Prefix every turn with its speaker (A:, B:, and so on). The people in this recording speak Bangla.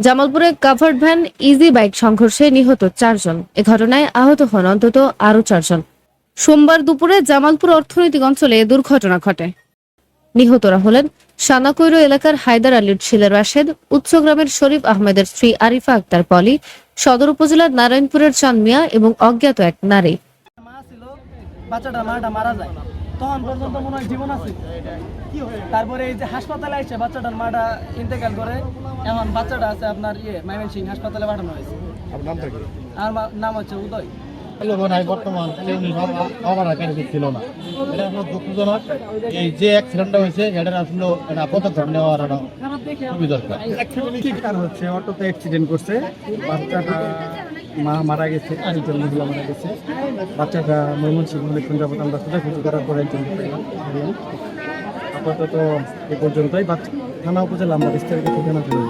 A: জামালপুরে কাভার্ড ভ্যান ইজি বাইক সংঘর্ষে নিহত 4 জন। এ ঘটনায় আহত হন অন্তত আরও 4 জন। সোমবার দুপুরে জামালপুর অর্থনৈতিক অঞ্চলে এ দুর্ঘটনা ঘটে। নিহতরা হলেন সানাকৈর এলাকার হায়দার আলীর ছেলে রাশেদ, উচ্চগ্রামের শরীফ আহমেদের স্ত্রী আরিফা আক্তার পলি, সদর উপজেলার নারায়ণপুরের চাঁদ মিয়া এবং অজ্ঞাত এক নারী।
B: বাচ্চাটা মাটা মারা যায়, তখন পর্যন্ত মনে হয় জীবন আছে। তারপরে এই যে হাসপাতালে এসে বাচ্চাটার মাটা ইন্তেকাল করে, এখন বাচ্চাটা আছে আপনার ময়মনসিংহ হাসপাতালে পাঠানো হয়েছে। আমার নাম হচ্ছে উদয়।
C: বর্তমান ছিল না, এটা আসলে দুঃখজনক। এই যে অ্যাক্সিডেন্টটা হয়েছে এটার আসলে পদক্ষেপ নেওয়ার খুবই দরকার।
D: হচ্ছে অটোতে অ্যাক্সিডেন্ট করছে, বাচ্চাটা মা মারা গেছে, আরেকজন মহিলা মারা গেছে। বাচ্চাটা ময়মনসিংহ অনেকক্ষণ যাবত আমরা খোঁজাখুঁজি করার পরে একজন আপাতত এ পর্যন্তই। থানা উপজেলা আমরা বিস্তারিত ঠিকানা পেলাম।